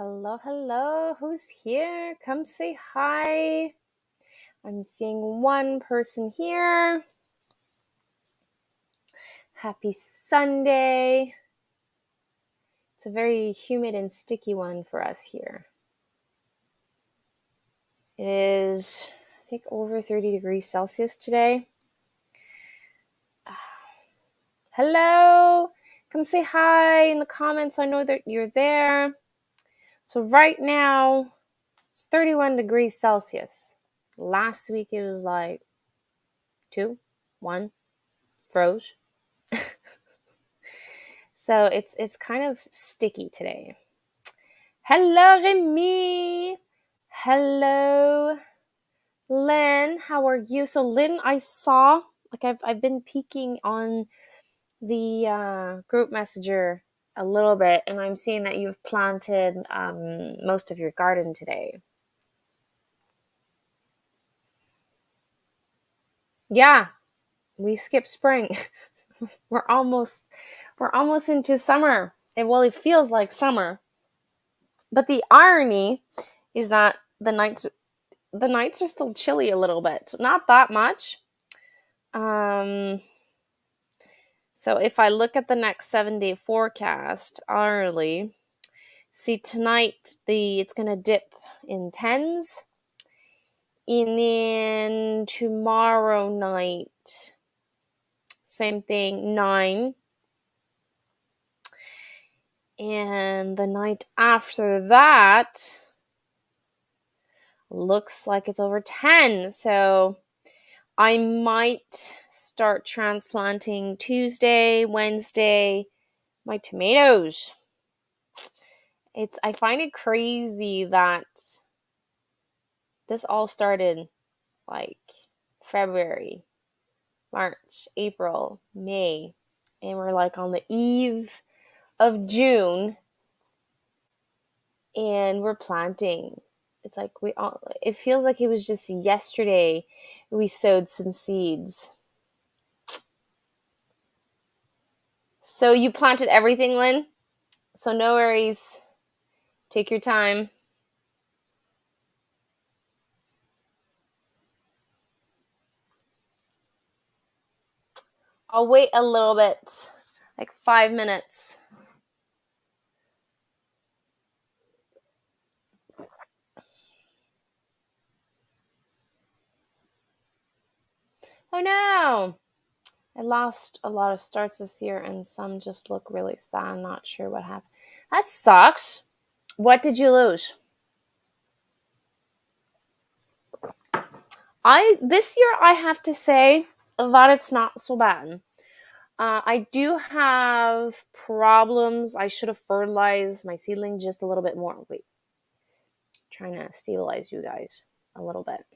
Hello, hello. Who's here? Come say hi. I'm seeing one person here. Happy Sunday. It's a very humid and sticky one for us here. It is, I think, over 30 degrees Celsius today. Hello. Come say hi in the comments so I know that you're there. So right now, it's 31 degrees Celsius. Last week it was like 2, 1, froze. So it's kind of sticky today. Hello, Remy. Hello, Lynn. How are you? So, Lynn, I saw I've been peeking on the group messenger a little bit, and I'm seeing that you've planted most of your garden today. Yeah, we skipped spring. we're almost into summer. It feels like summer. But the irony is that the nights are still chilly a little bit. Not that much. Um so if I look at the next 7-day forecast hourly, see tonight it's gonna dip in tens. And then tomorrow night, same thing, 9. And the night after that looks like it's over 10. So I might start transplanting Tuesday, Wednesday, my tomatoes. I find it crazy that this all started like February, March, April, May, and we're like on the eve of June and we're planting. It's like it feels like it was just yesterday we sowed some seeds. So you planted everything, Lynn? So no worries. Take your time. I'll wait a little bit, like 5 minutes. Oh no! I lost a lot of starts this year and some just look really sad. I'm not sure what happened. That sucks. What did you lose? This year I have to say that it's not so bad. I do have problems. I should have fertilized my seedling just a little bit more. Wait, trying to stabilize you guys a little bit.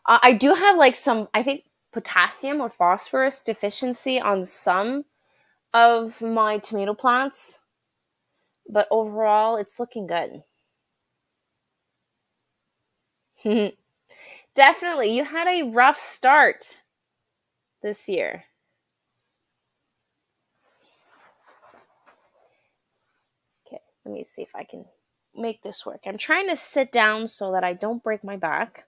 I do have like some, I think, potassium or phosphorus deficiency on some of my tomato plants, but overall it's looking good. Definitely, you had a rough start this year. Okay, let me see if I can make this work. I'm trying to sit down so that I don't break my back.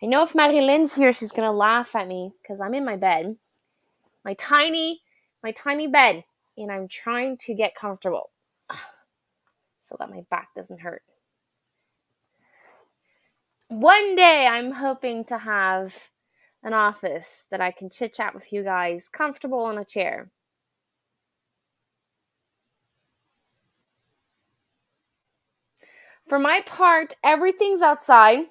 I know if Marie-Lynn's here, she's gonna laugh at me because I'm in my bed, my tiny bed, and I'm trying to get comfortable so that my back doesn't hurt. One day I'm hoping to have an office that I can chit chat with you guys comfortable on a chair. For my part, everything's outside.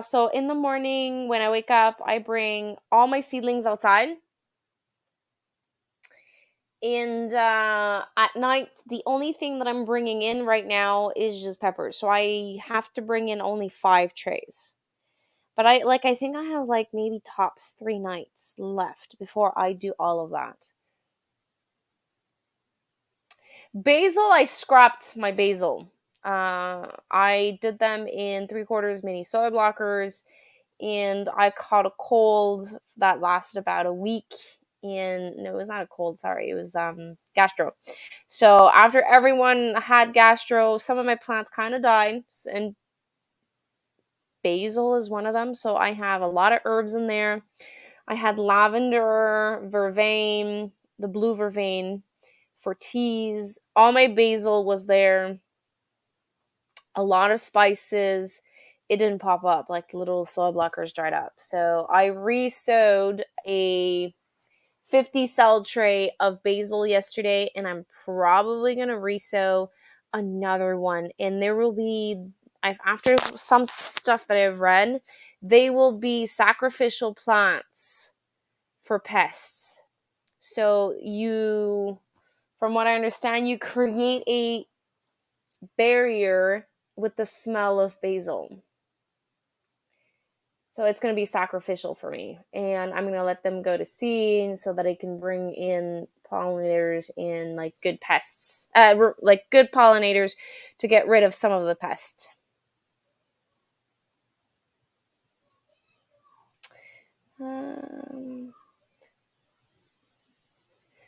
So in the morning when I wake up, I bring all my seedlings outside. And at night, the only thing that I'm bringing in right now is just peppers. So I have to bring in only 5 trays. But I think I have like maybe tops 3 nights left before I do all of that. Basil, I scrapped my basil. I did them in 3/4 mini soy blockers, and I caught a cold that lasted about a week. And no, it was not a cold. Sorry, it was gastro. So after everyone had gastro, some of my plants kind of died, and basil is one of them. So I have a lot of herbs in there. I had lavender, vervain, the blue vervain for teas. All my basil was there. A lot of spices. It didn't pop up, like the little soil blockers dried up. So I re-sowed a 50 cell tray of basil yesterday, and I'm probably going to re-sow another one. And there will be, after some stuff that I've read, they will be sacrificial plants for pests. So you, from what I understand, you create a barrier with the smell of basil. So it's going to be sacrificial for me. And I'm going to let them go to seed so that I can bring in pollinators and like good pests, like good pollinators to get rid of some of the pests.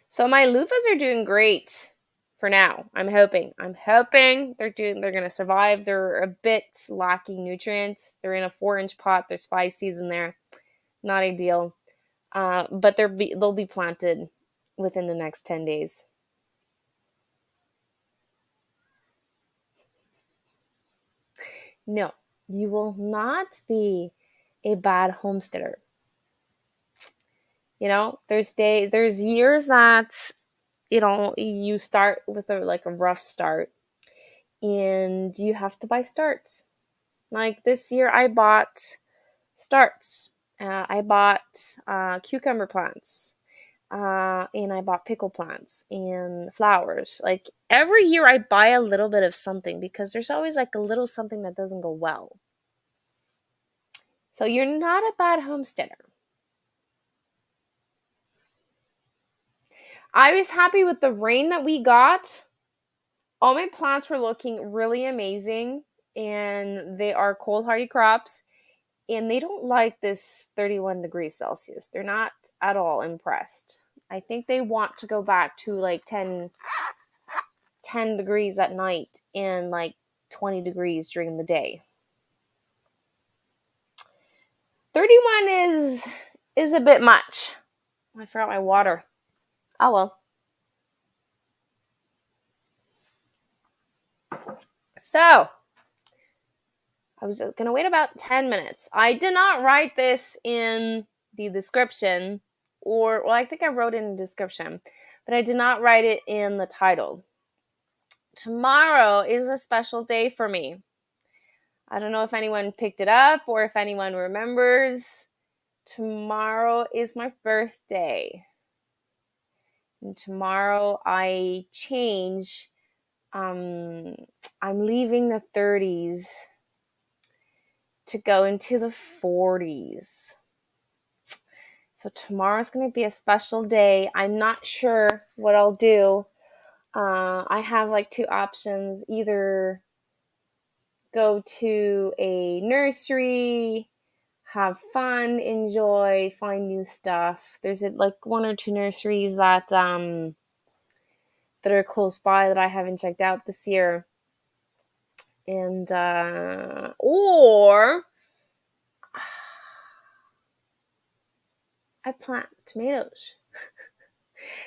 So my loofahs are doing great for now. I'm hoping they're going to survive. They're a bit lacking nutrients. They're in a 4-inch pot. There's 5 seeds in there. Not ideal. But they'll be planted within the next 10 days. No, you will not be a bad homesteader. You know, there's years that, you know, you start with a rough start and you have to buy starts. Like this year I bought starts. I bought cucumber plants. And I bought pickle plants and flowers. Like every year I buy a little bit of something because there's always like a little something that doesn't go well. So you're not a bad homesteader. I was happy with the rain that we got. All my plants were looking really amazing, and they are cold hardy crops, and they don't like this 31 degrees Celsius. They're not at all impressed. I think they want to go back to like 10 degrees at night and like 20 degrees during the day. 31 is a bit much. I forgot my water. Oh well. So, I was going to wait about 10 minutes. I did not write this in the description, or, well, I think I wrote it in the description, but I did not write it in the title. Tomorrow is a special day for me. I don't know if anyone picked it up or if anyone remembers. Tomorrow is my birthday. And tomorrow I change. I'm leaving the 30s to go into the 40s. So tomorrow's going to be a special day. I'm not sure what I'll do. I have like 2 options. Either go to a nursery, have fun, enjoy, find new stuff. There's like 1 or 2 nurseries that are close by that I haven't checked out this year. And or I plant tomatoes.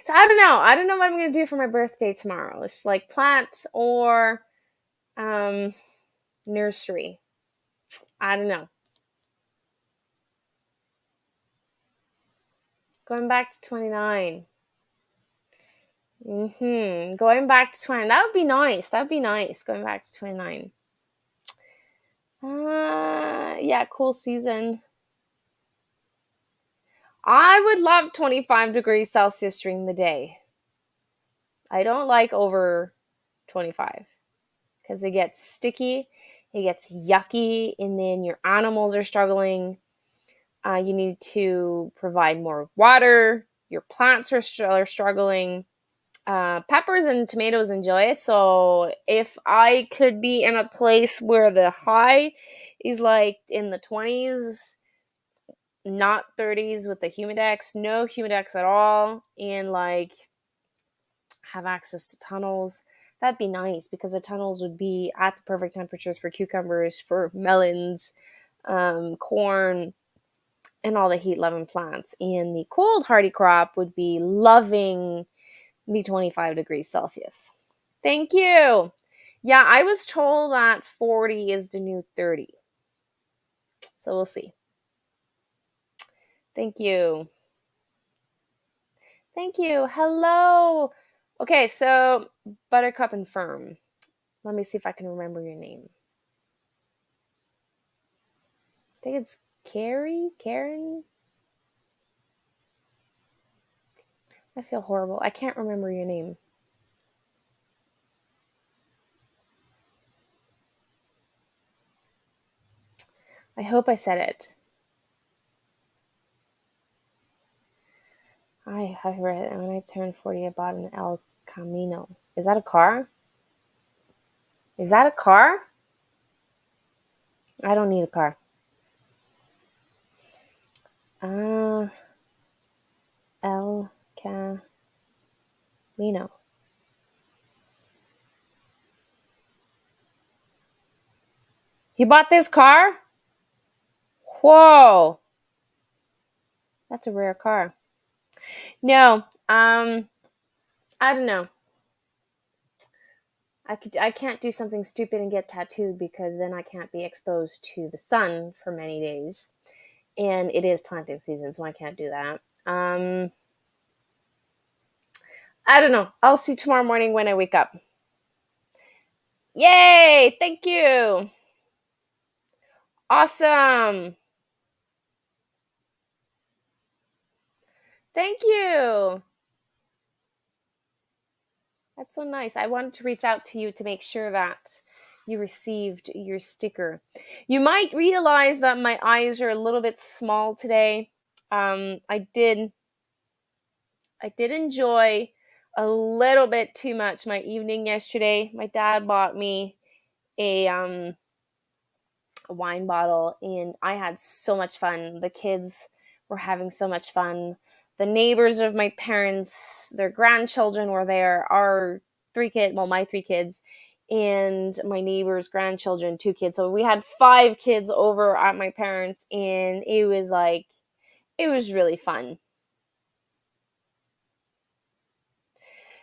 So I don't know. I don't know what I'm gonna do for my birthday tomorrow. It's like plant or nursery. I don't know. Going back to 29. Going back to 20. That would be nice. That would be nice. Going back to 29. Yeah, cool season. I would love 25 degrees Celsius during the day. I don't like over 25 because it gets sticky, it gets yucky, and then your animals are struggling. You need to provide more water. Your plants are struggling. Peppers and tomatoes enjoy it. So if I could be in a place where the high is like in the 20s, not 30s with the humidex, no humidex at all, and like have access to tunnels. That'd be nice because the tunnels would be at the perfect temperatures for cucumbers, for melons, corn, and all the heat loving plants. And the cold hardy crop would be loving the 25 degrees Celsius. Thank you. Yeah, I was told that 40 is the new 30. So we'll see. Thank you. Thank you. Hello. Okay, so Buttercup and Firm. Let me see if I can remember your name. I think it's Karen. I feel horrible. I can't remember your name. I hope I said it. I read it. When I turned 40, I bought an El Camino. Is that a car? Is that a car? I don't need a car. El Camino. He bought this car? Whoa. That's a rare car. No, I don't know. I can't do something stupid and get tattooed because then I can't be exposed to the sun for many days. And it is planting season, so I can't do that. I don't know. I'll see tomorrow morning when I wake up. Yay! Thank you. Awesome. Thank you. That's so nice. I wanted to reach out to you to make sure that you received your sticker. You might realize that my eyes are a little bit small today. I did enjoy a little bit too much my evening yesterday. My dad bought me a wine bottle and I had so much fun. The kids were having so much fun. The neighbors of my parents, their grandchildren were there. My 3 kids, and my neighbor's grandchildren, 2 kids. So we had 5 kids over at my parents, and it was really fun.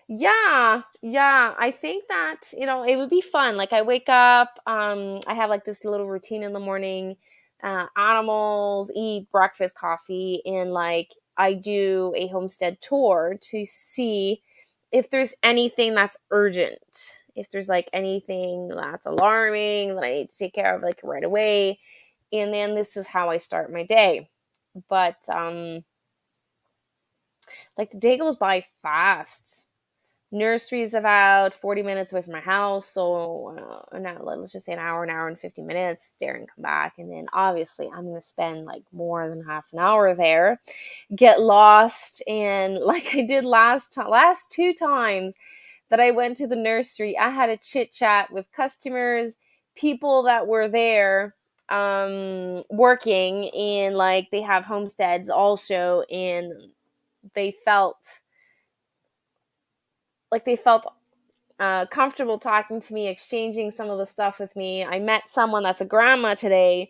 Yeah. I think that, it would be fun. Like I wake up, I have like this little routine in the morning. Animals eat breakfast, coffee, and like I do a homestead tour to see if there's anything that's urgent. If there's like anything that's alarming that I need to take care of like right away. And then this is how I start my day. But like the day goes by fast. Nursery is about 40 minutes away from my house, so no, let's just say an hour and 50 minutes there and come back. And then obviously I'm going to spend like more than half an hour there, get lost. And like I did last 2 times that I went to the nursery, I had a chit chat with customers, people that were there working, and like they have homesteads also, and they felt comfortable talking to me, exchanging some of the stuff with me. I met someone that's a grandma today,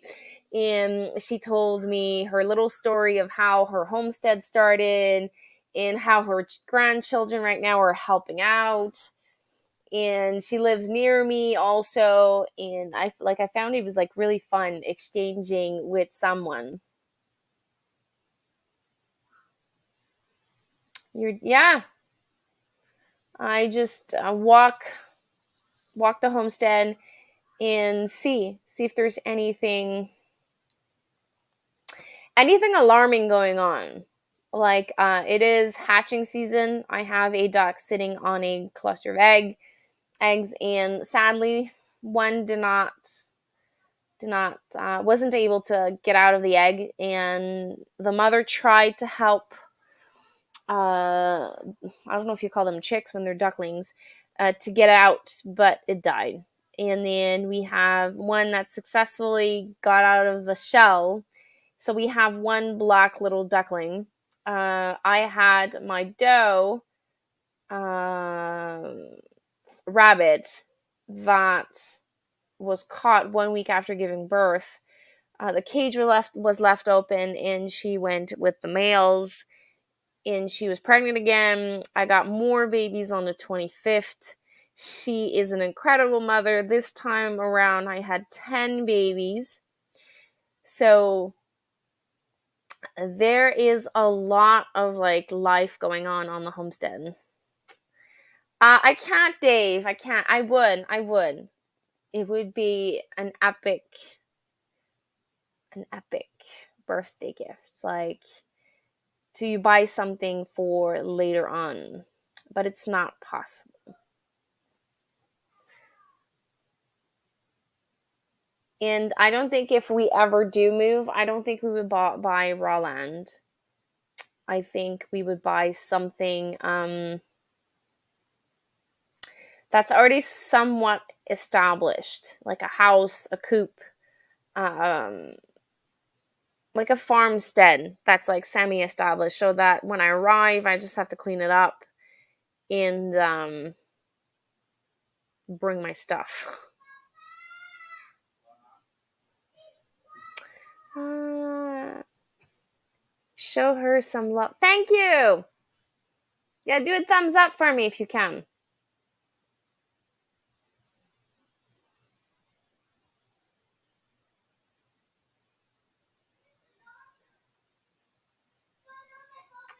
and she told me her little story of how her homestead started and how her grandchildren right now are helping out. And she lives near me also, and I found it was like really fun exchanging with someone. Yeah. I just walk the homestead and see if there's anything alarming going on. Like it is hatching season. I have a duck sitting on a cluster of eggs, and sadly one wasn't able to get out of the egg, and the mother tried to help. I don't know if you call them chicks when they're ducklings, to get out, but it died. And then we have one that successfully got out of the shell. So we have one black little duckling. I had my doe rabbit that was caught 1 week after giving birth. The cage was left open, and she went with the males, and she was pregnant again. I got more babies on the 25th. She is an incredible mother. This time around, I had 10 babies. So there is a lot of like life going on the homestead. I can't, Dave. I can't. I would. It would be an epic birthday gift. It's like to buy something for later on, but it's not possible. And I don't think if we ever do move, I don't think we would buy raw land. I think we would buy something that's already somewhat established, like a house, a coop, um, like a farmstead that's like semi-established, so that when I arrive, I just have to clean it up and bring my stuff. Show her some love. Thank you. Yeah, do a thumbs up for me if you can.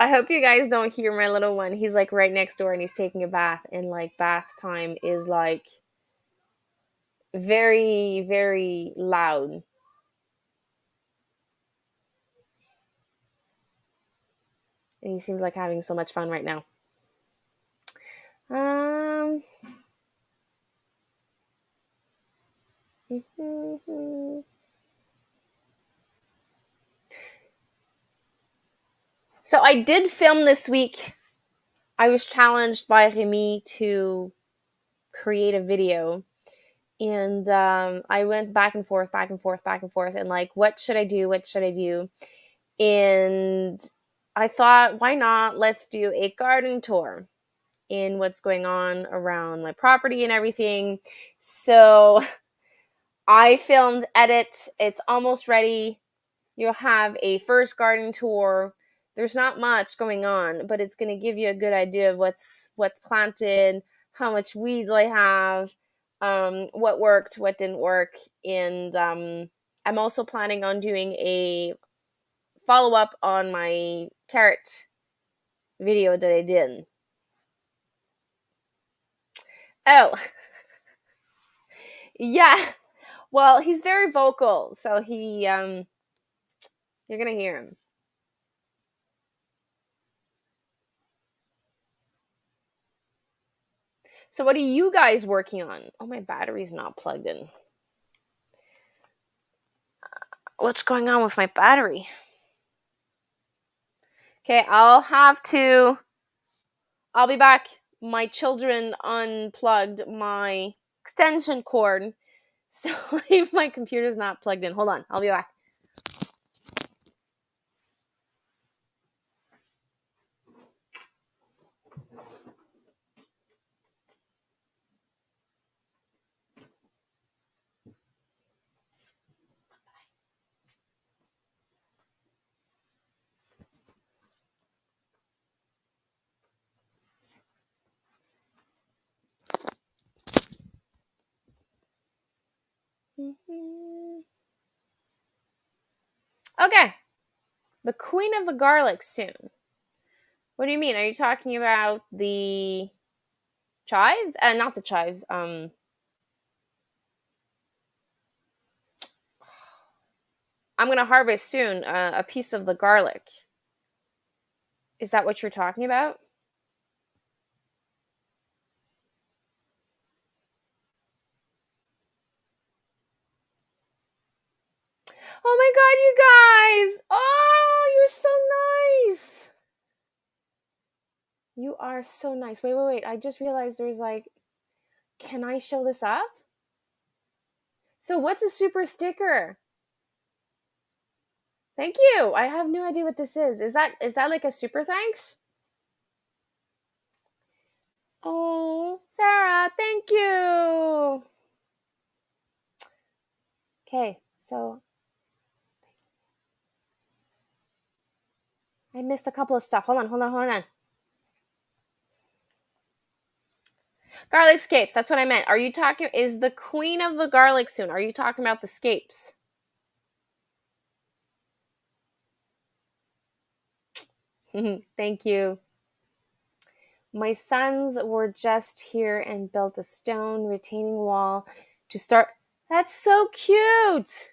I hope you guys don't hear my little one. He's like right next door and he's taking a bath, and like bath time is like very, very loud. And he seems like having so much fun right now. So I did film this week. I was challenged by Remy to create a video. And I went back and forth, and like, what should I do? And I thought, why not? Let's do a garden tour in what's going on around my property and everything. So I filmed edit. It's almost ready. You'll have a first garden tour. There's not much going on, but it's going to give you a good idea of what's planted, how much weeds I have, what worked, what didn't work. And I'm also planning on doing a follow-up on my carrot video that I did. Oh, yeah. Well, he's very vocal, so you're gonna hear him. So what are you guys working on? Oh, my battery's not plugged in. What's going on with my battery? Okay, I'll be back. My children unplugged my extension cord, so my computer's not plugged in. Hold on, I'll be back. Okay. The Queen of the Garlic soon. What do you mean? Are you talking about the chives? Not the chives. I'm gonna harvest soon a piece of the garlic. Is that what you're talking about? Oh my god, you guys! Oh, you're so nice! You are so nice. Wait. I just realized there's like... Can I show this up? So what's a super sticker? Thank you. I have no idea what this is. Is that like a super thanks? Oh, Sarah, thank you. Okay, so I missed a couple of stuff. Hold on. Garlic scapes, that's what I meant. Are you talking, is the queen of the garlic soon? Are you talking about the scapes? Thank you. My sons were just here and built a stone retaining wall to start. That's so cute.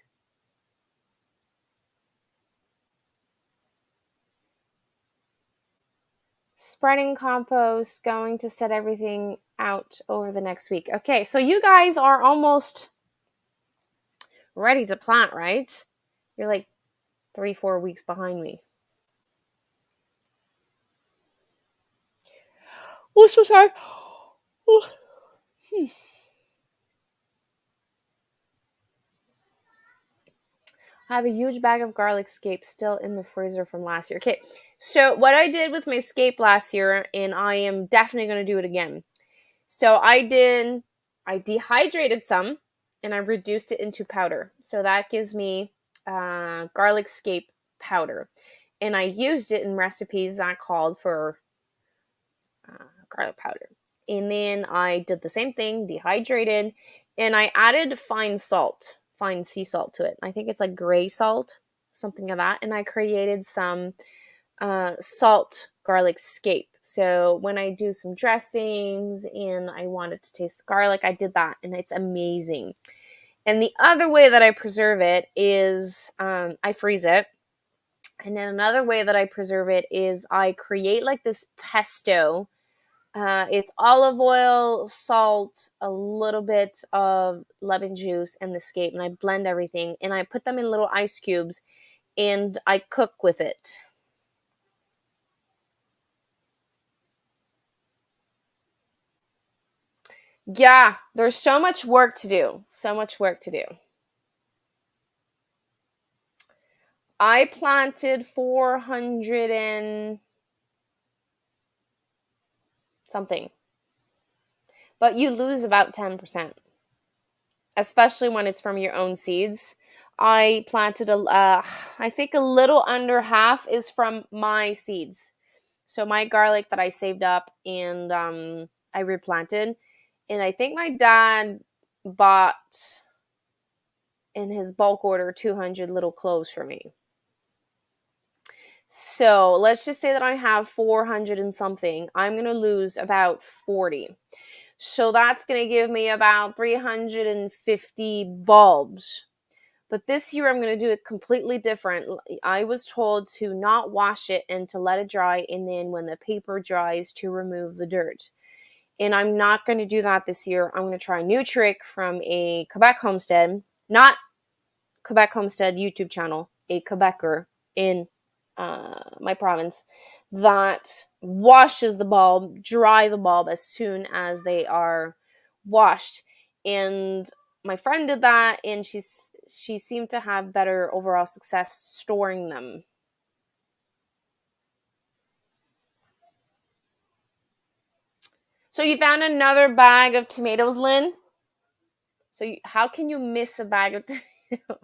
Spreading compost, going to set everything out over the next week. Okay, so you guys are almost ready to plant, right? You're like 3-4 weeks behind me. Oh, so sorry. Oh. I have a huge bag of garlic scape still in the freezer from last year. Okay, so what I did with my scape last year, and I am definitely going to do it again. So I dehydrated some, and I reduced it into powder. So that gives me garlic scape powder. And I used it in recipes that called for garlic powder. And then I did the same thing, dehydrated, and I added fine sea salt to it. I think it's like gray salt, something like that. And I created some salt garlic scape. So when I do some dressings and I wanted to taste the garlic, I did that, and it's amazing. And the other way that I preserve it is I freeze it. And then another way that I preserve it is I create like this pesto. It's olive oil, salt, a little bit of lemon juice, and the scape, and I blend everything, and I put them in little ice cubes, and I cook with it. Yeah, there's so much work to do. So much work to do. I planted 400 and something, but you lose about 10%, especially when it's from your own seeds. I planted I think a little under half is from my seeds. So my garlic that I saved up and I replanted, and I think my dad bought in his bulk order 200 little cloves for me. So let's just say that I have 400 and something. I'm going to lose about 40. So that's going to give me about 350 bulbs. But this year I'm going to do it completely different. I was told to not wash it and to let it dry, and then when the paper dries to remove the dirt. And I'm not going to do that this year. I'm going to try a new trick from a Quebec homestead, not Quebec homestead YouTube channel, a Quebecer in my province that washes the bulb, dry the bulb as soon as they are washed. And my friend did that, and she seemed to have better overall success storing them. So you found another bag of tomatoes, Lynn? So how can you miss a bag of tomatoes?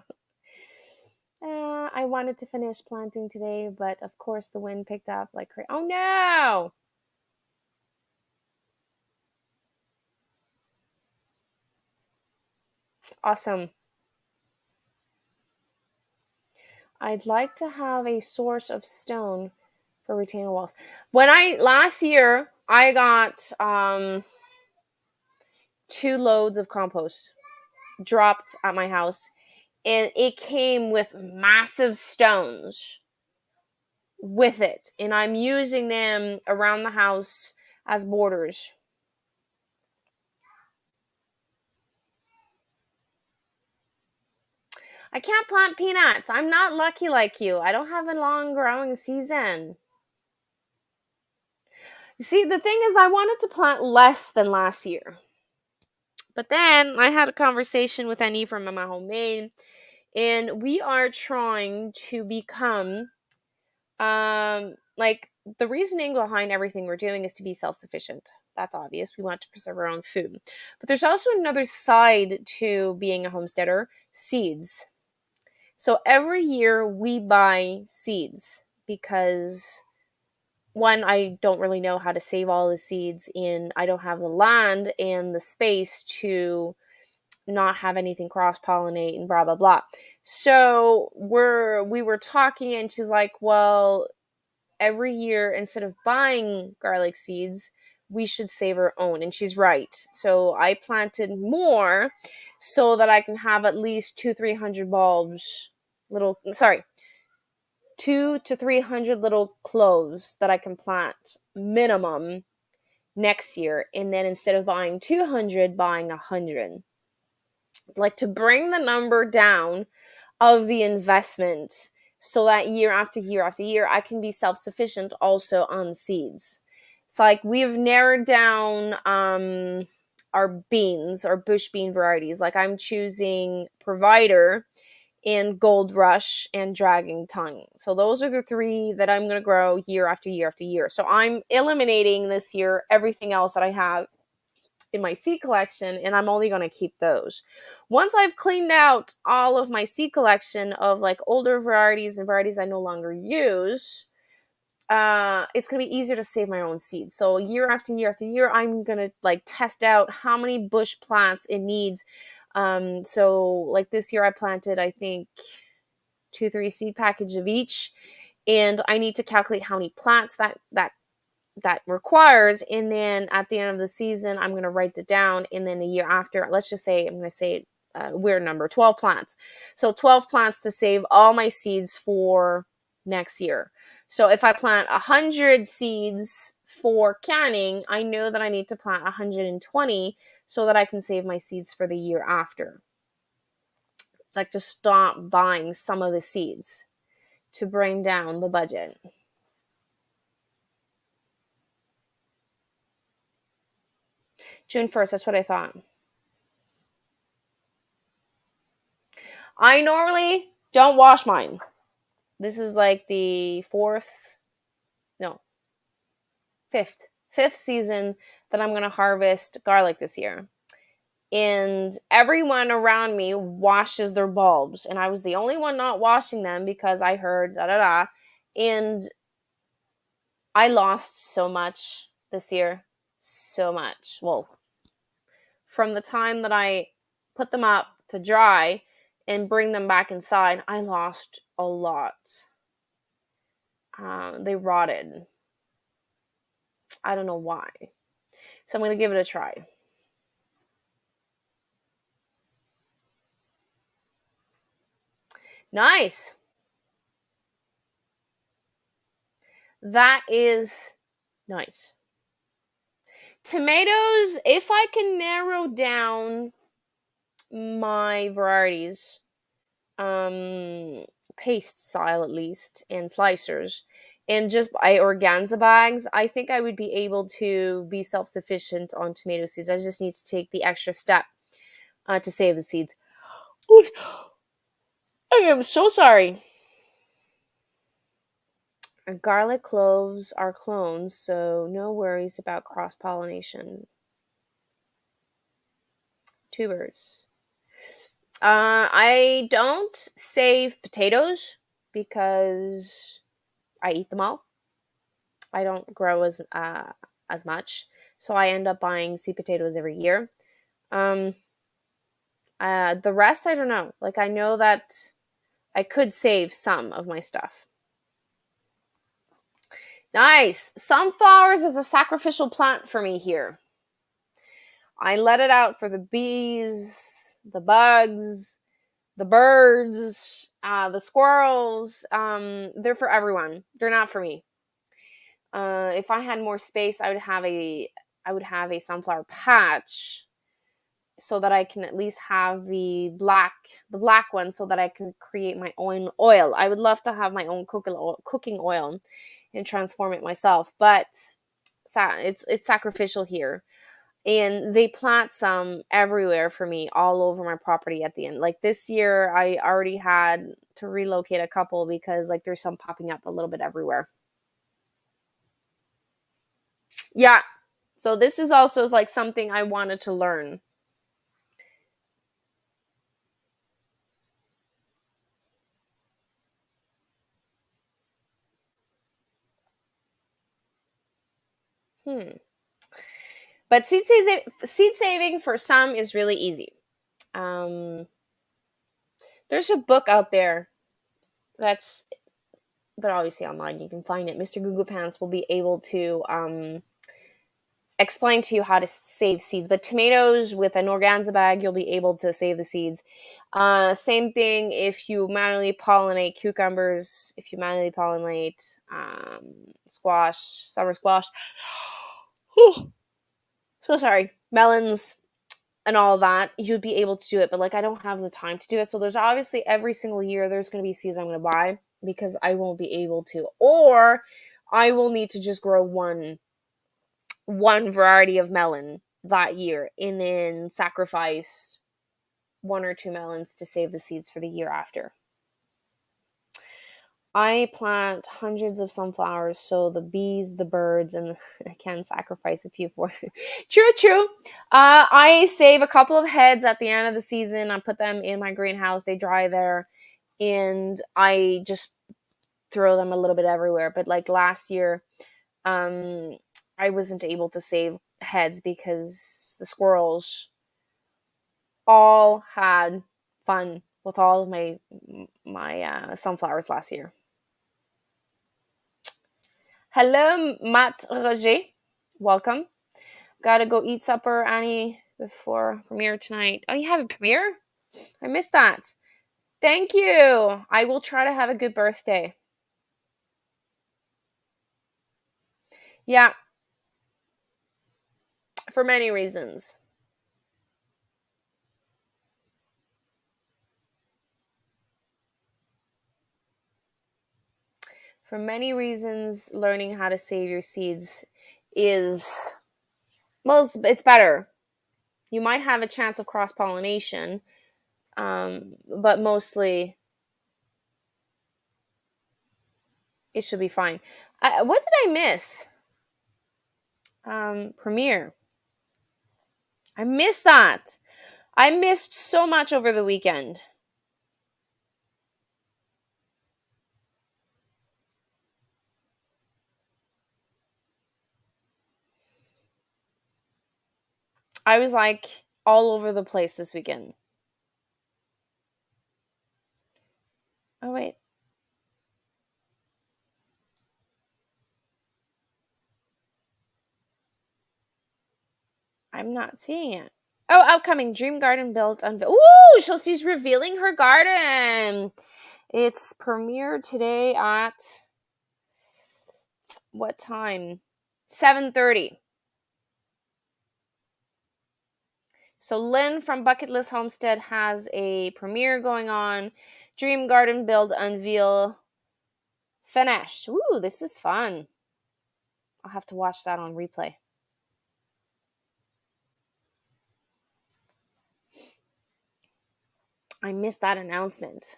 I wanted to finish planting today, but of course the wind picked up like crazy. Oh no! Awesome. I'd like to have a source of stone for retaining walls. Last year I got 2 loads of compost dropped at my house, and it came with massive stones with it, and I'm using them around the house as borders. I can't plant peanuts. I'm not lucky like you. I don't have a long growing season. You see, the thing is, I wanted to plant less than last year. But then I had a conversation with Annie from Mama Homemade, and we are trying to become like the reasoning behind everything we're doing is to be self-sufficient. That's obvious. We want to preserve our own food. But there's also another side to being a homesteader: seeds. So every year we buy seeds because one, I don't really know how to save all the seeds, and I don't have the land and the space to not have anything cross pollinate and blah blah blah. So we were talking, and she's like, well, every year instead of buying garlic seeds, we should save our own. And she's right. So I planted more so that I can have at least 300 bulbs, little, sorry, 200 to 300 little cloves that I can plant minimum next year. And then instead of buying 200, buying 100. Like, to bring the number down of the investment so that year after year after year, I can be self-sufficient also on seeds. It's like we've narrowed down our beans, our bush bean varieties. Like, I'm choosing Provider and Gold Rush and Dragon Tongue. So those are the three that I'm going to grow year after year after year. So I'm eliminating this year everything else that I have in my seed collection, and I'm only going to keep those. Once I've cleaned out all of my seed collection of like older varieties and varieties I no longer use, it's going to be easier to save my own seeds. So year after year after year, I'm going to like test out how many bush plants it needs. So like this year I planted, I think 2-3 seed package of each, and I need to calculate how many plants that requires, and then at the end of the season I'm going to write it down, and then a year after, let's just say, I'm going to say weird number, 12 plants. So 12 plants to save all my seeds for next year. So if I plant 100 seeds for canning, I know that I need to plant 120 so that I can save my seeds for the year after. Like, to stop buying some of the seeds to bring down the budget. June 1st, that's what I thought. I normally don't wash mine. This is like the fifth season that I'm going to harvest garlic this year. And everyone around me washes their bulbs. And I was the only one not washing them because I heard da-da-da. And I lost so much this year. So much. Well, from the time that I put them up to dry and bring them back inside, I lost a lot. They rotted. I don't know why. So I'm going to give it a try. Nice. That is nice. Tomatoes, if I can narrow down my varieties, paste style at least, and slicers, and just buy organza bags, I think I would be able to be self-sufficient on tomato seeds. I just need to take the extra step to save the seeds. I am so sorry. Garlic cloves are clones, so no worries about cross-pollination. Tubers. I don't save potatoes because I eat them all. I don't grow as much, so I end up buying seed potatoes every year. The rest, I don't know. Like, I know that I could save some of my stuff. Nice. Sunflowers is a sacrificial plant for me here. I let it out for the bees, the bugs, the birds, the squirrels. They're for everyone. They're not for me. If I had more space, I would have a sunflower patch so that I can at least have the black one so that I can create my own oil. I would love to have my own cooking oil and transform it myself, but it's sacrificial here. And they plant some everywhere for me, all over my property at the end. Like this year, I already had to relocate a couple because like there's some popping up a little bit everywhere. Yeah. So this is also like something I wanted to learn. Hmm. But seed saving for some is really easy. Um, there's a book out there that's, but obviously online you can find it. Mr. Google Pants will be able to explain to you how to save seeds. But tomatoes with an organza bag, you'll be able to save the seeds. Same thing if you manually pollinate cucumbers, if you manually pollinate squash, summer squash. So sorry, melons and all of that, you'd be able to do it. But like, I don't have the time to do it. So there's obviously every single year there's going to be seeds I'm going to buy because I won't be able to, or I will need to just grow one variety of melon that year and then sacrifice one or two melons to save the seeds for the year after. I plant hundreds of sunflowers, so the bees, the birds, and I can sacrifice a few for it. True. I save a couple of heads at the end of the season. I put them in my greenhouse. They dry there, and I just throw them a little bit everywhere. But like last year, I wasn't able to save heads because the squirrels all had fun with all of my sunflowers last year. Hello, Matt Roger. Welcome. Gotta go eat supper, Annie, before premiere tonight. Oh, you have a premiere? I missed that. Thank you. I will try to have a good birthday. Yeah, for many reasons. For many reasons, learning how to save your seeds is, well, it's better. You might have a chance of cross pollination, but mostly it should be fine. What did I miss? Premiere. I missed that. I missed so much over the weekend. I was like all over the place this weekend. Oh, wait. I'm not seeing it. Oh, upcoming Dream Garden built on. Ooh, so she's revealing her garden. It's premiere today at what time? 7:30. So Lynn from Bucket List Homestead has a premiere going on. Dream Garden build unveil finished. Ooh, this is fun. I'll have to watch that on replay. I missed that announcement.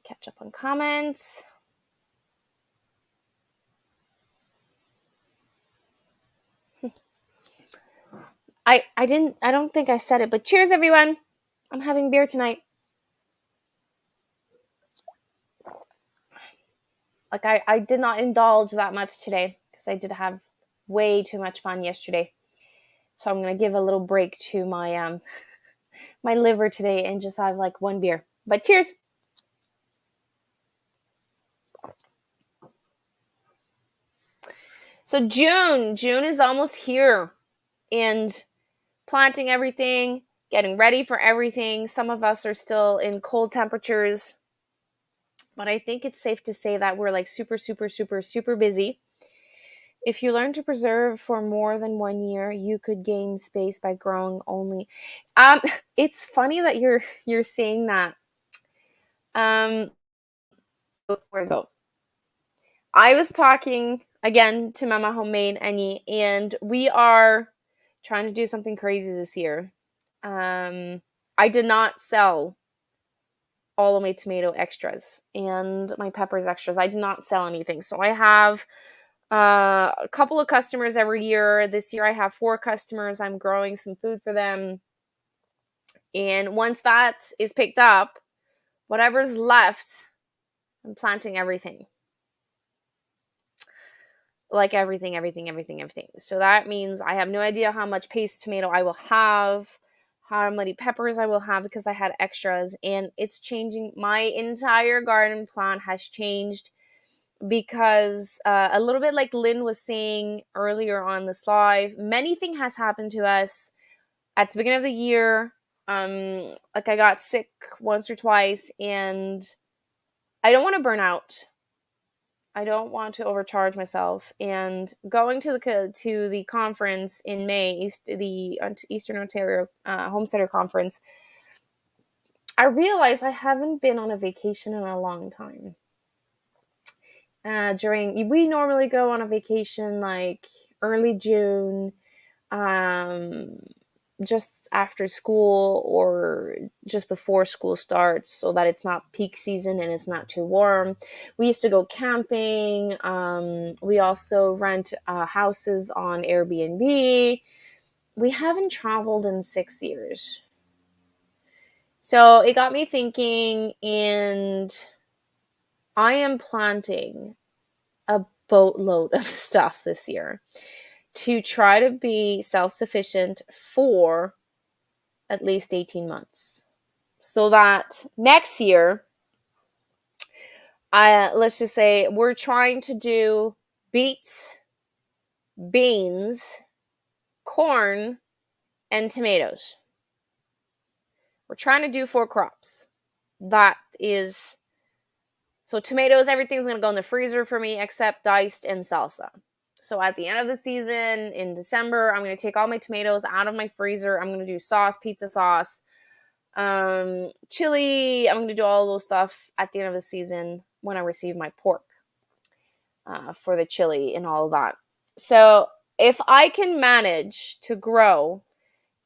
Catch up on comments. I don't think I said it, but cheers everyone. I'm having beer tonight. Like I did not indulge that much today because I did have way too much fun yesterday. So I'm gonna give a little break to my my liver today and just have like one beer. But cheers. So June is almost here, and planting everything, getting ready for everything. Some of us are still in cold temperatures, but I think it's safe to say that we're like super busy. If you learn to preserve for more than 1 year, you could gain space by growing only. It's funny that you're saying that. Where to go? I was talking again to Mama Homemade Annie, and we are trying to do something crazy this year. I did not sell all of my tomato extras and my peppers extras. I did not sell anything. So I have a couple of customers every year. This year I have 4 customers. I'm growing some food for them. And once that is picked up, whatever's left, I'm planting everything. Like everything. So that means I have no idea how much paste tomato I will have, how many peppers I will have, because I had extras, and it's changing. My entire garden plan has changed because a little bit like Lynn was saying earlier on this live, many things has happened to us at the beginning of the year. Like I got sick once or twice, and I don't want to burn out. I don't want to overcharge myself. And going to the conference in May, the Eastern Ontario Homesteader Conference, I realized I haven't been on a vacation in a long time. We normally go on a vacation like early June, just after school or just before school starts, so that it's not peak season and it's not too warm. We used to go camping. We also rent houses on Airbnb. We haven't traveled in 6 years. So it got me thinking, and I am planting a boatload of stuff this year to try to be self-sufficient for at least 18 months. So that next year, let's just say we're trying to do beets, beans, corn, and tomatoes. We're trying to do 4 crops. That is, so tomatoes, everything's going to go in the freezer for me except diced and salsa. So at the end of the season, in December, I'm going to take all my tomatoes out of my freezer. I'm going to do sauce, pizza sauce, chili. I'm going to do all those stuff at the end of the season when I receive my pork for the chili and all of that. So if I can manage to grow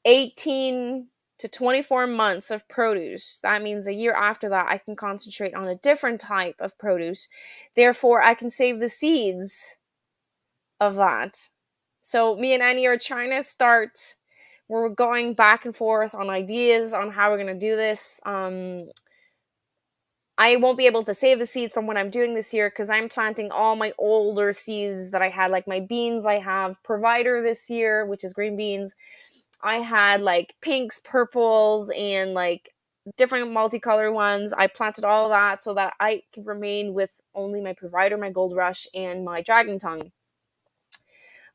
18 to 24 months of produce, that means a year after that, I can concentrate on a different type of produce. Therefore, I can save the seeds of that. So me and Annie are trying to start, we're going back and forth on ideas on how we're going to do this. I won't be able to save the seeds from what I'm doing this year because I'm planting all my older seeds that I had, like my beans. I have Provider this year, which is green beans. I had like pinks, purples, and like different multicolored ones. I planted all of that so that I can remain with only my Provider, my Gold Rush, and my Dragon Tongue.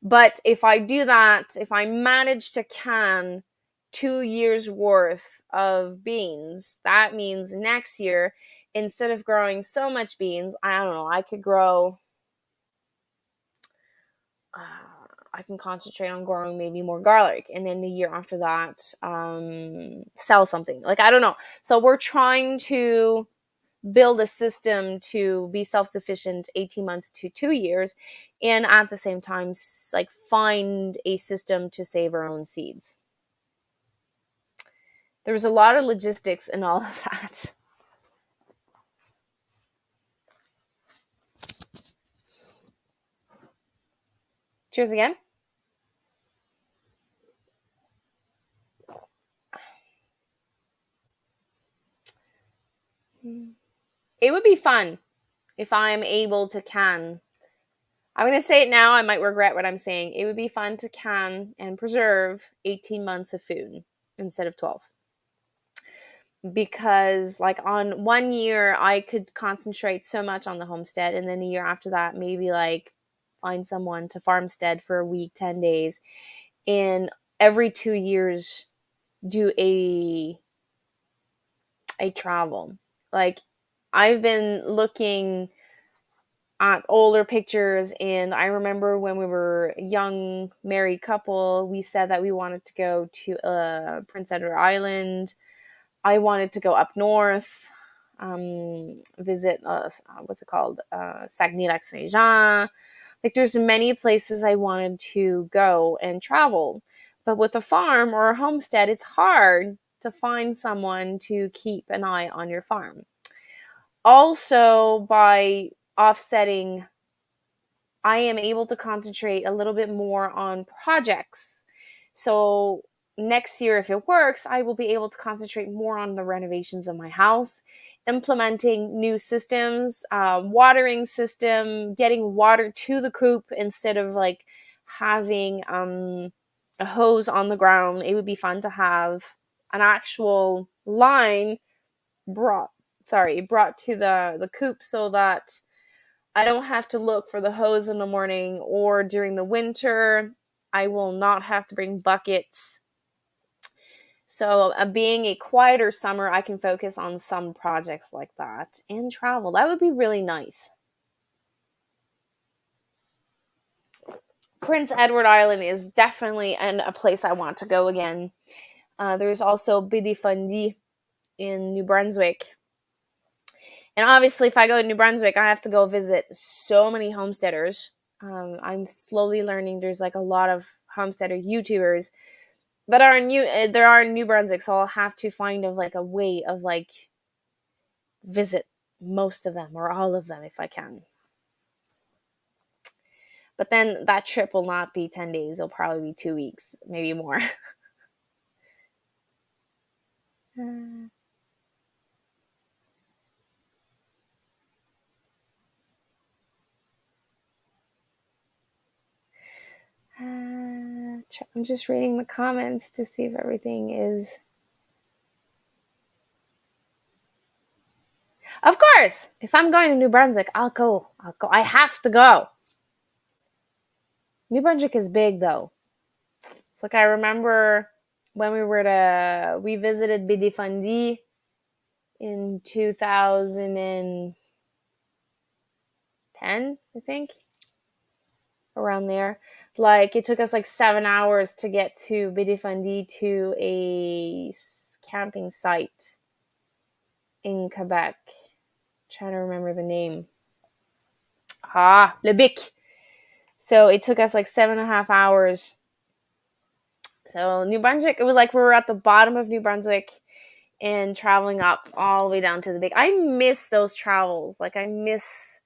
But if I do that, if I manage to can 2 years worth of beans, that means next year, instead of growing so much beans, I don't know, I could grow, I can concentrate on growing maybe more garlic. And then the year after that, sell something. Like, I don't know. So we're trying to build a system to be self-sufficient 18 months to 2 years, and at the same time like find a system to save our own seeds. There was a lot of logistics in all of that. Cheers again. It would be fun if I'm able to can. I'm going to say it now. I might regret what I'm saying. It would be fun to can and preserve 18 months of food instead of 12. Because like on 1 year, I could concentrate so much on the homestead. And then the year after that, maybe like find someone to farmstead for a week, 10 days. And every 2 years, do a travel. Like I've been looking at older pictures, and I remember when we were a young married couple, we said that we wanted to go to Prince Edward Island. I wanted to go up north, visit what's it called, Saguenay-Lac-Saint-Jean. Like there's many places I wanted to go and travel, but with a farm or a homestead, it's hard to find someone to keep an eye on your farm. Also, by offsetting, I am able to concentrate a little bit more on projects. So next year, if it works, I will be able to concentrate more on the renovations of my house, implementing new systems, watering system, getting water to the coop instead of like having a hose on the ground. It would be fun to have an actual line brought brought to the coop so that I don't have to look for the hose in the morning, or during the winter I will not have to bring buckets. So being a quieter summer, I can focus on some projects like that and travel. That would be really nice. Prince Edward Island is definitely a place I want to go again. There's also Bidi in New Brunswick. And obviously, if I go to New Brunswick, I have to go visit so many homesteaders. I'm slowly learning there's like a lot of homesteader YouTubers that are in there are in New Brunswick, so I'll have to find of like a way of like visit most of them or all of them if I can. But then that trip will not be 10 days. It'll probably be 2 weeks, maybe more. I'm just reading the comments to see if everything is. Of course, if I'm going to New Brunswick, I'll go. I have to go. New Brunswick is big though. It's like I remember when we visited Bidi in 2010, I think, around there. Like it took us like 7 hours to get to Bidi to a camping site in Quebec. I'm trying to remember the name. Le Bic. So it took us like 7.5 hours. So New Brunswick, it was like we were at the bottom of New Brunswick and traveling up all the way down to the Bic. I miss those travels. Like I miss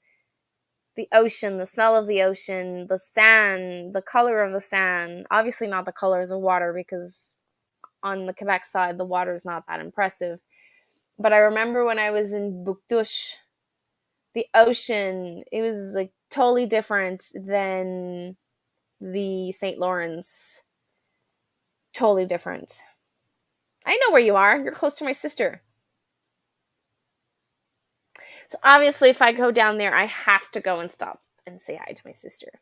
the ocean, the smell of the ocean, the sand, the color of the sand. Obviously not the color of the water, because on the Quebec side, the water is not that impressive. But I remember when I was in Bouctouche, the ocean, it was like totally different than the St. Lawrence. Totally different. I know where you are. You're close to my sister. So obviously, if I go down there, I have to go and stop and say hi to my sister.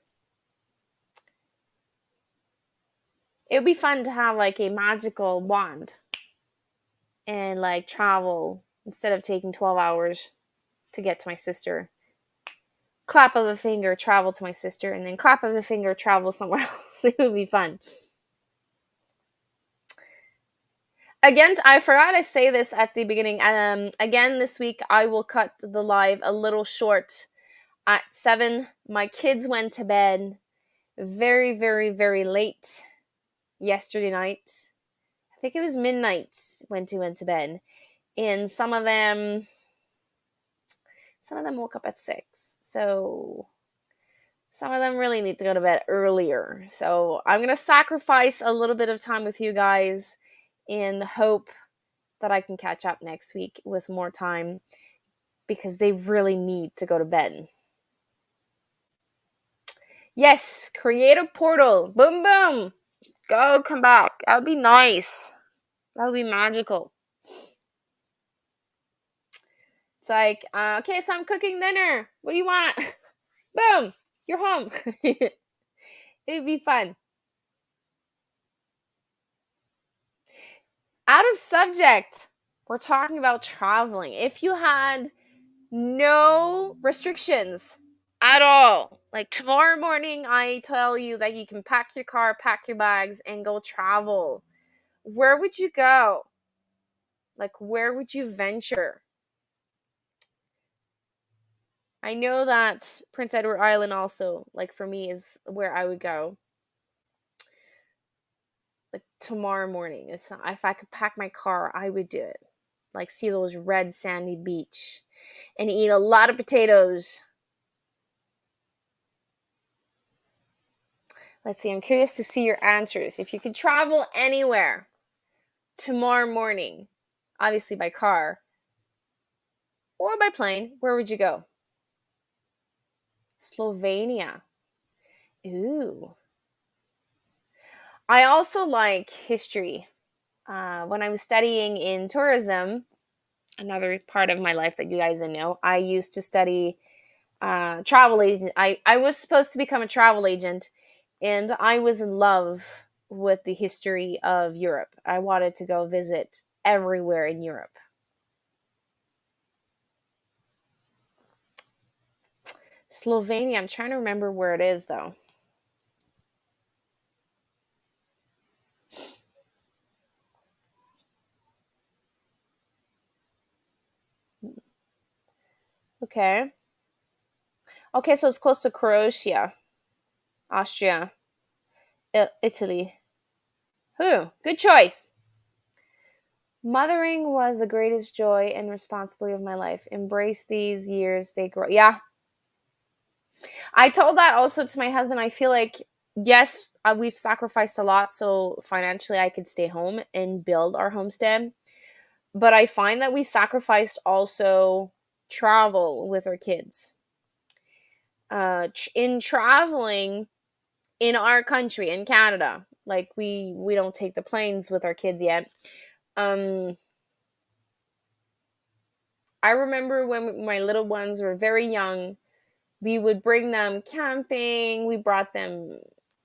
It would be fun to have like a magical wand and like travel instead of taking 12 hours to get to my sister. Clap of a finger, travel to my sister, and then clap of a finger, travel somewhere else. It would be fun. Again, I forgot to say this at the beginning. Again, this week I will cut the live a little short. At 7, my kids went to bed very, very, very late yesterday night. I think it was midnight when they went to bed, and some of them woke up at 6. So some of them really need to go to bed earlier. So I'm gonna sacrifice a little bit of time with you guys in hope that I can catch up next week with more time, because they really need to go to bed. Yes, create a portal. Boom, boom. Go, come back. That would be nice. That would be magical. It's like, okay, so I'm cooking dinner. What do you want? Boom, you're home. It'd be fun. Out of subject, we're talking about traveling. If you had no restrictions at all, like tomorrow morning, I tell you that you can pack your car, pack your bags, and go travel, where would you go? Like, where would you venture? I know that Prince Edward Island also, like for me, is where I would go. Like tomorrow morning, if I could pack my car, I would do it. like see those red sandy beach and eat a lot of potatoes. Let's see, I'm curious to see your answers. If you could travel anywhere tomorrow morning, obviously by car or by plane, where would you go? Slovenia. Ooh. I also like history. When I was studying in tourism, another part of my life that you guys didn't know, I used to study travel agent. I was supposed to become a travel agent, and I was in love with the history of Europe. I wanted to go visit everywhere in Europe. Slovenia, I'm trying to remember where it is though. Okay. Okay, so it's close to Croatia, Austria, Italy. Who? Good choice. Mothering was the greatest joy and responsibility of my life. Embrace these years, they grow. Yeah, I told that also to my husband. I feel like, yes, we've sacrificed a lot so financially I could stay home and build our homestead. But I find that we sacrificed also travel with our kids. In traveling in our country, in Canada, like we don't take the planes with our kids yet. Um, I remember when my little ones were very young, we would bring them camping. We brought them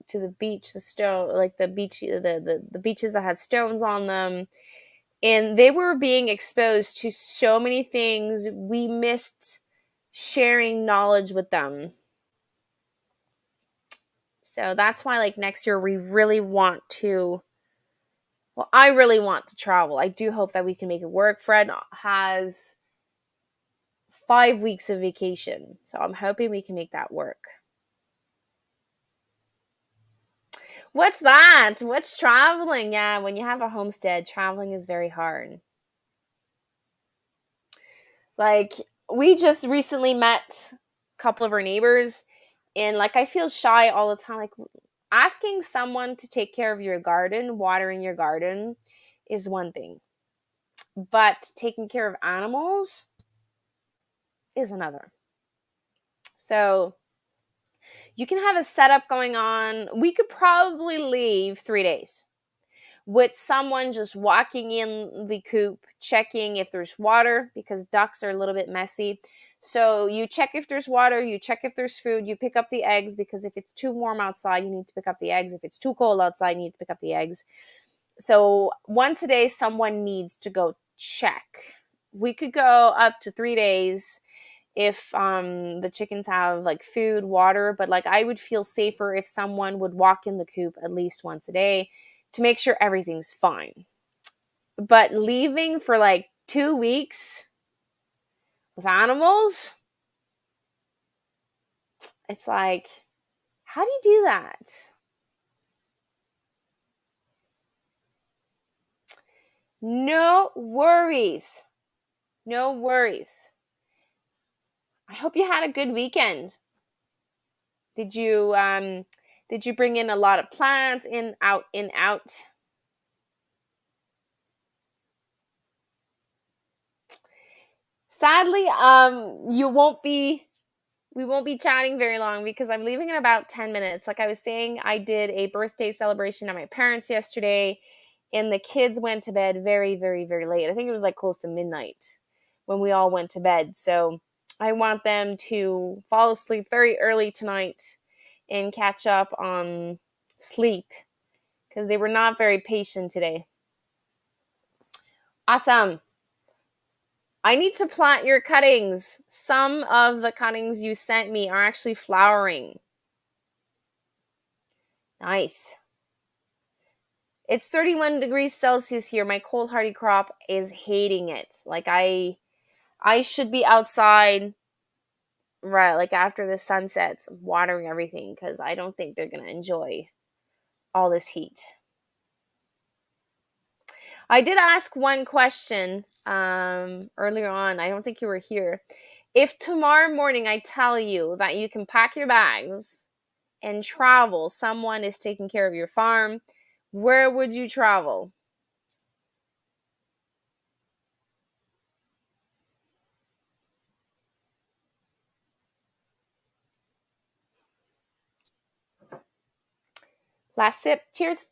to the beach, the stone, like the beach, the beaches that had stones on them, and they were being exposed to so many things. We missed sharing knowledge with them. So that's why, like next year, we really want to. Well, I really want to travel. I do hope that we can make it work. Fred has 5 weeks of vacation, so I'm hoping we can make that work. What's that? What's traveling? Yeah, when you have a homestead, traveling is very hard. Like, we just recently met a couple of our neighbors, and like, I feel shy all the time. Like, asking someone to take care of your garden, watering your garden, is one thing, but taking care of animals is another. So, you can have a setup going on. We could probably leave 3 days with someone just walking in the coop, checking if there's water, because ducks are a little bit messy. So you check if there's water, you check if there's food, you pick up the eggs, because if it's too warm outside, you need to pick up the eggs. If it's too cold outside, you need to pick up the eggs. So once a day, someone needs to go check. We could go up to 3 days if the chickens have like food, water, but like I would feel safer if someone would walk in the coop at least once a day to make sure everything's fine. But leaving for like 2 weeks with animals, it's like, how do you do that? No worries. No worries. I hope you had a good weekend. Did you bring in a lot of plants, in out in out? Sadly, you won't be we won't be chatting very long because I'm leaving in about 10 minutes. Like I was saying, I did a birthday celebration at my parents' yesterday, and the kids went to bed very, very, very late. I think it was like close to midnight when we all went to bed. So I want them to fall asleep very early tonight and catch up on sleep because they were not very patient today. Awesome. I need to plant your cuttings. Some of the cuttings you sent me are actually flowering. Nice. It's 31 degrees Celsius here. My cold hardy crop is hating it. Like I should be outside right like after the sun sets watering everything because I don't think they're going to enjoy all this heat. I did ask one question earlier on. I don't think you were here. If tomorrow morning I tell you that you can pack your bags and travel, someone is taking care of your farm, where would you travel? Last sip. Cheers.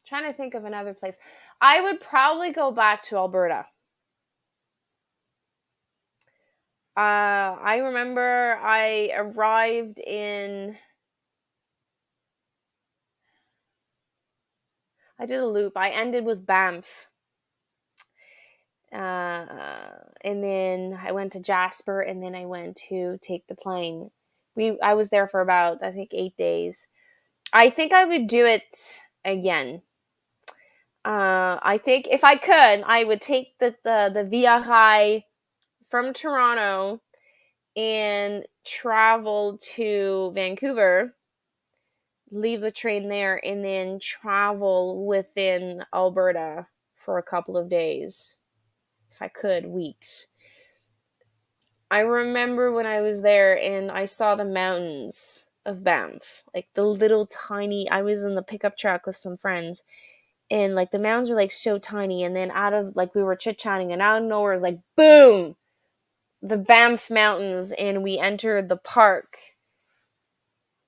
Trying to think of another place. I would probably go back to Alberta. I remember I arrived in. I did a loop. I ended with Banff. And then I went to Jasper, and then I went to take the plane. I was there for about, I think, 8 days. I think I would do it again. I think if I could, I would take the Via Rail from Toronto and travel to Vancouver, leave the train there, and then travel within Alberta for a couple of days. If I could, weeks. I remember when I was there and I saw the mountains of Banff, like the little tiny. I was in the pickup truck with some friends, and like the mountains were like so tiny. And then out of like we were chit chatting, and out of nowhere it was like boom, the Banff Mountains, and we entered the park.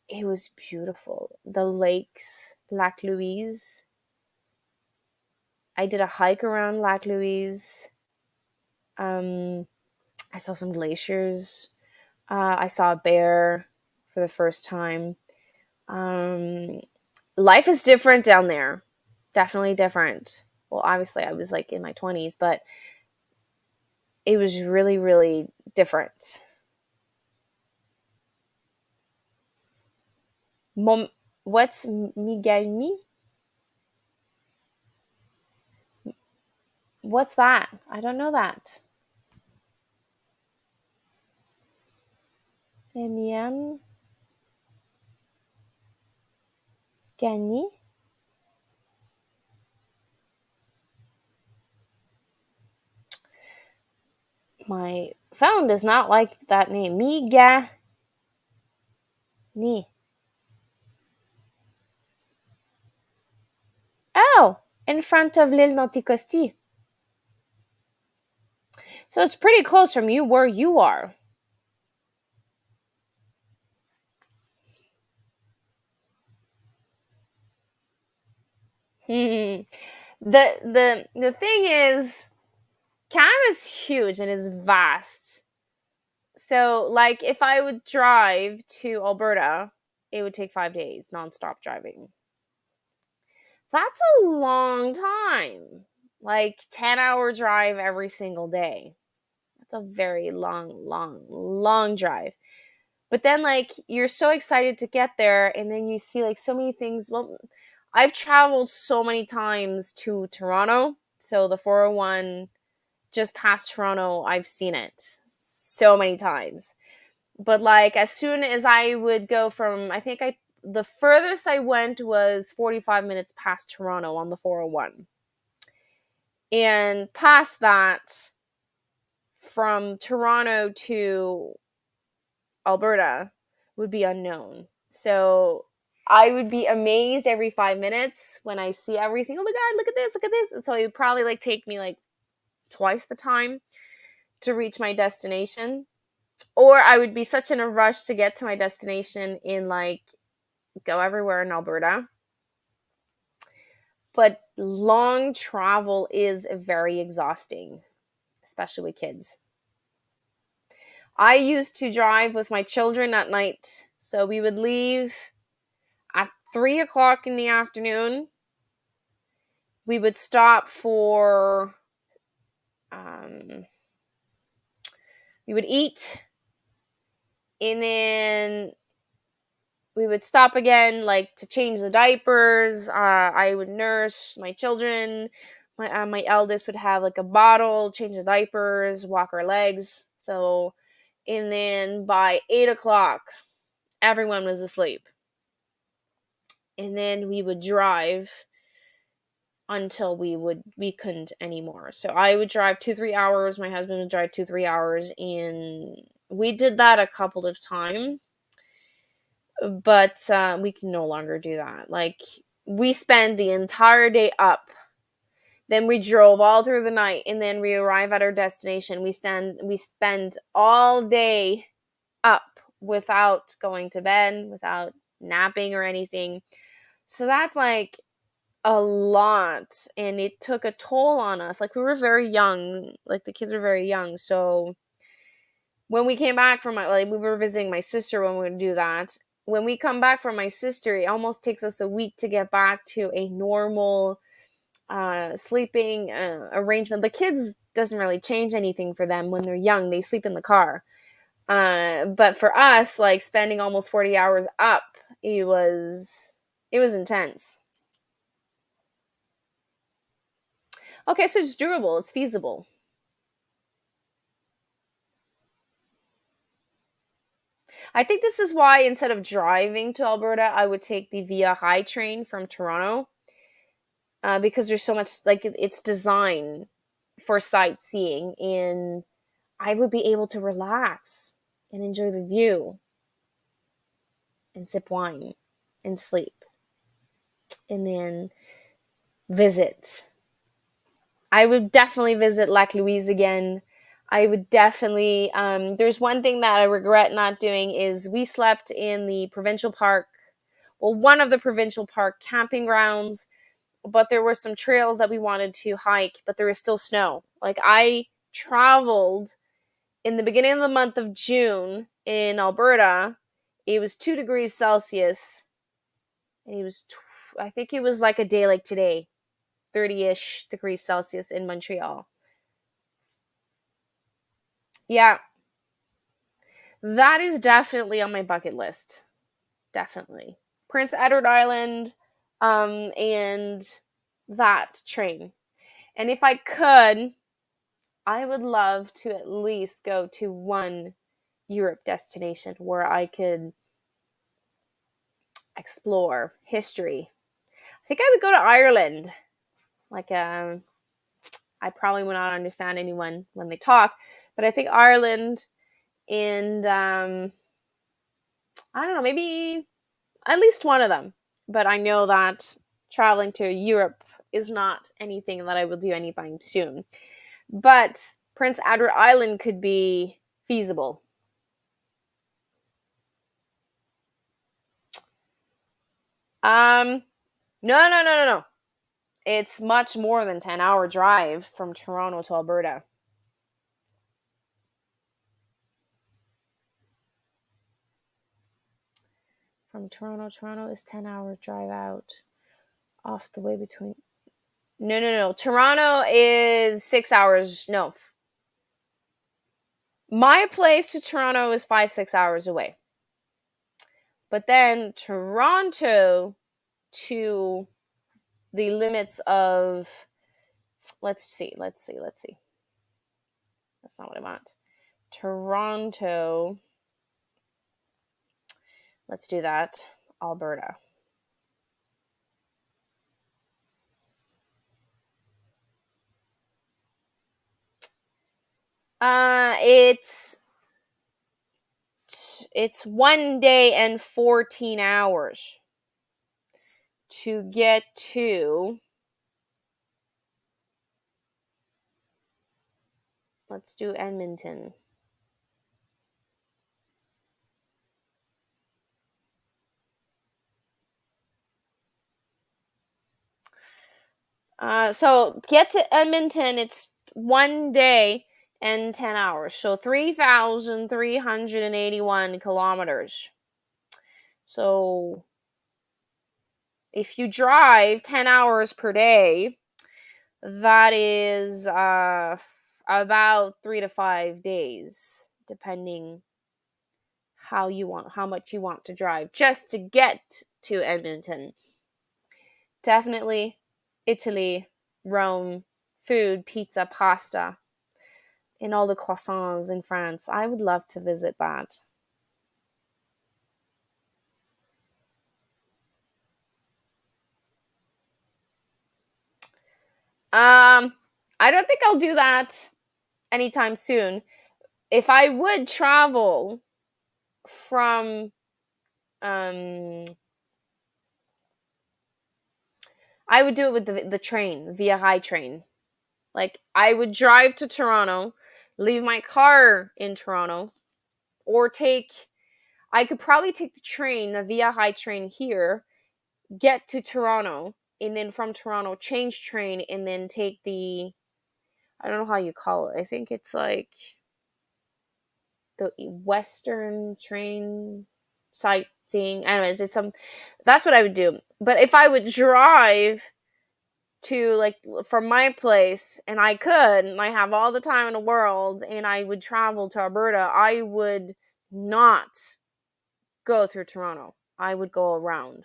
It was beautiful. The lakes, Lac Louise. I did a hike around Lac Louise. Um, I saw some glaciers. I saw a bear for the first time. Um, Life is different down there. Definitely different. Well, obviously, I was like in my 20s, but it was really, really different. What's Migalmi? What's that? I don't know that. Emian Gani? My phone does not like that name. Migani. Oh, in front of L'Île Nanticosti. So it's pretty close from you where you are. Hmm. The thing is, Canada's huge and is vast. So like if I would drive to Alberta, it would take 5 days nonstop driving. That's a long time. Like 10-hour drive every single day. That's a very long drive. But then like you're so excited to get there, and then you see like so many things. Well, I've traveled so many times to Toronto. So the 401 just past Toronto, I've seen it so many times. But like as soon as I would go from, I think I the furthest I went was 45 minutes past Toronto on the 401. And past that, from Toronto to Alberta would be unknown. So I would be amazed every 5 minutes when I see everything. Oh my God, look at this, look at this. And so it would probably like take me like twice the time to reach my destination. Or I would be such in a rush to get to my destination in like go everywhere in Alberta. But long travel is very exhausting, especially with kids. I used to drive with my children at night. So we would leave at 3 o'clock in the afternoon. We would stop for, we would eat, and then we would stop again, like to change the diapers. I would nurse my children. My eldest would have like a bottle, change the diapers, walk our legs. So, and then by 8 o'clock, everyone was asleep. And then we would drive until we couldn't anymore. So I would drive 2-3 hours. My husband would drive 2-3 hours, and we did that a couple of times. But we can no longer do that. Like, we spend the entire day up, then we drove all through the night, and then we arrive at our destination. We spend all day up without going to bed, without napping or anything. So that's like a lot, and it took a toll on us. Like, we were very young, like the kids were very young. So when we came back from we were visiting my sister when we were going to do that. When we come back from my sister, it almost takes us a week to get back to a normal sleeping arrangement. The kids doesn't really change anything for them when they're young. They sleep in the car. But for us, like, spending almost 40 hours up, it was intense. Okay, so it's durable, it's feasible. I think this is why instead of driving to Alberta, I would take the Via High train from Toronto, because there's so much, like, it's designed for sightseeing, and I would be able to relax and enjoy the view and sip wine and sleep and then visit. I would definitely visit Lac Louise again. I would definitely, there's one thing that I regret not doing is we slept in the provincial park, well, one of the provincial park camping grounds, but there were some trails that we wanted to hike, but there was still snow. Like, I traveled in the beginning of the month of June in Alberta. It was 2 degrees Celsius, and I think it was like a day like today, 30-ish degrees Celsius in Montreal. Yeah, that is definitely on my bucket list. Definitely. Prince Edward Island, and that train. And if I could, I would love to at least go to one Europe destination where I could explore history. I think I would go to Ireland. Like, I probably would not understand anyone when they talk, but I think Ireland, and I don't know, maybe at least one of them. But I know that traveling to Europe is not anything that I will do anytime soon. But Prince Edward Island could be feasible. Um, no. It's much more than 10-hour drive from Toronto to Alberta. From Toronto is 10-hour drive out off the way between. No. Toronto is 6 hours. No. My place to Toronto is 5-6 hours away. But then Toronto to the limits of, let's see. That's not what I want. Toronto. Let's do that. Alberta. It's 1 day and 14 hours to get to. Let's do Edmonton. So get to Edmonton, it's 1 day and 10 hours. So 3,381 kilometers. So if you drive 10 hours per day, that is about 3 to 5 days, depending how much you want to drive just to get to Edmonton. Definitely Italy, Rome, food, pizza, pasta. and all the croissants in France. I would love to visit that. Um, I don't think I'll do that anytime soon. If I would travel from, um, I would do it with the train, via high train. Like, I would drive to Toronto, leave my car in Toronto, or I could probably take the train, the via high train here, get to Toronto, and then from Toronto change train, and then take I don't know how you call it. I think it's like the Western train sightseeing. Anyways, that's what I would do. But if I would drive to, like, from my place, and I have all the time in the world, and I would travel to Alberta, I would not go through Toronto. I would go around.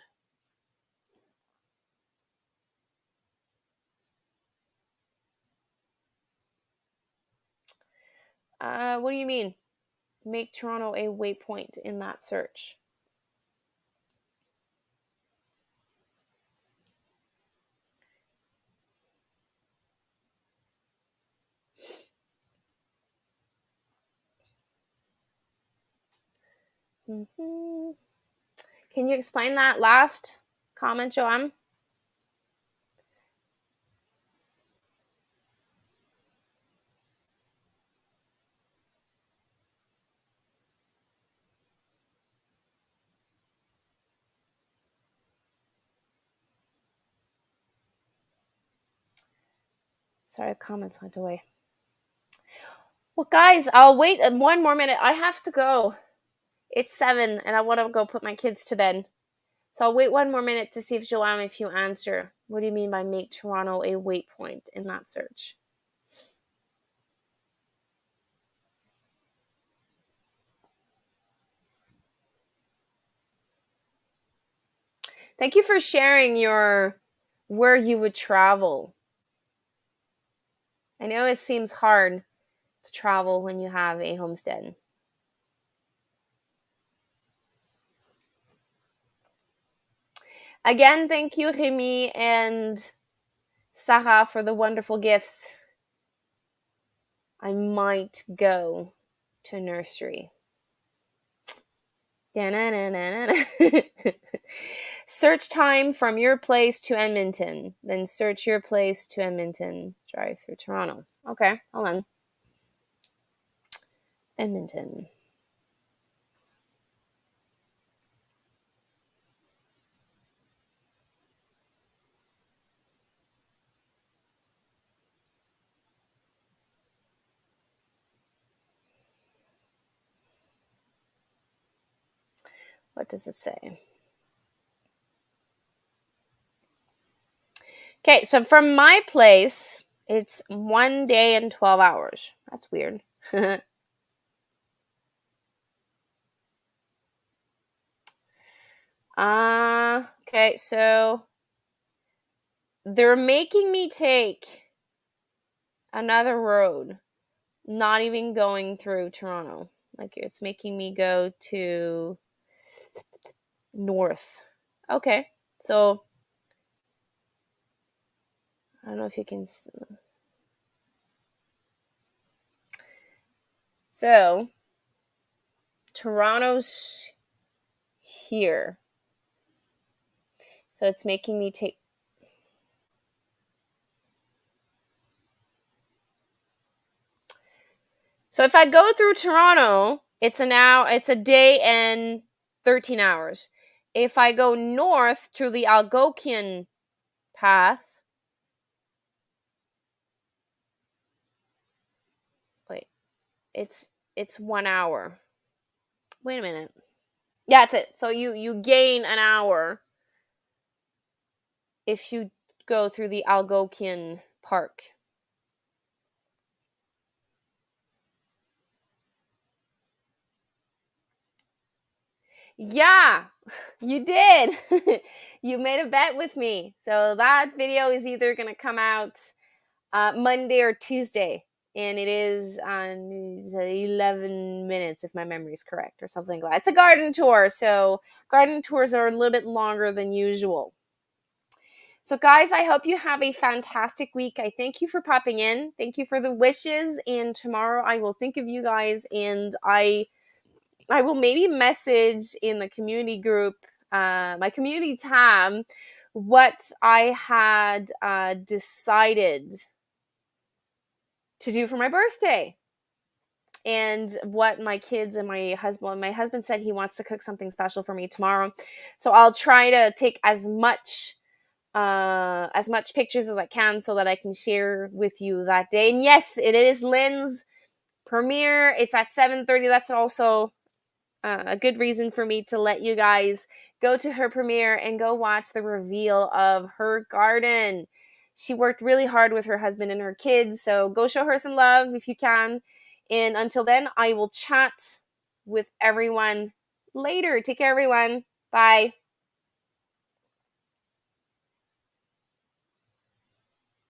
What do you mean? Make Toronto a waypoint in that search. Mm-hmm. Can you explain that last comment, Joanne? Sorry, comments went away. Well, guys, I'll wait one more minute. I have to go. It's 7, and I want to go put my kids to bed. So I'll wait one more minute to see if you answer. What do you mean by make Toronto a waypoint in that search? Thank you for sharing where you would travel. I know it seems hard to travel when you have a homestead. Again, thank you, Remy and Sarah, for the wonderful gifts. I might go to nursery. Search time from your place to Edmonton. Then search your place to Edmonton. Drive through Toronto. Okay, hold on. Edmonton. What does it say? Okay, so from my place, it's 1 day and 12 hours. That's weird. Okay, so they're making me take another road, not even going through Toronto. Like, it's making me go to north. Okay, so I don't know if you can. So Toronto's here. So it's making me take. So if I go through Toronto, it's a day and 13 hours. If I go north through the Algonquian path, wait, it's 1 hour. Wait a minute. Yeah, that's it. So you gain an hour if you go through the Algonquian Park. Yeah, you did. You made a bet with me. So that video is either going to come out Monday or Tuesday. and it is on 11 minutes if my memory is correct or something like that. It's a garden tour, so garden tours are a little bit longer than usual. So guys, I hope you have a fantastic week. I thank you for popping in. Thank you for the wishes, and tomorrow I will think of you guys, and I will maybe message in the community group, my community tab, what I had decided to do for my birthday, and what my kids and my husband said he wants to cook something special for me tomorrow. So I'll try to take as much pictures as I can so that I can share with you that day. And yes, it is Lynn's premiere. It's at 7:30. That's also a good reason for me to let you guys go to her premiere and go watch the reveal of her garden. She worked really hard with her husband and her kids, so go show her some love if you can. And until then, I will chat with everyone later. Take care, everyone. Bye.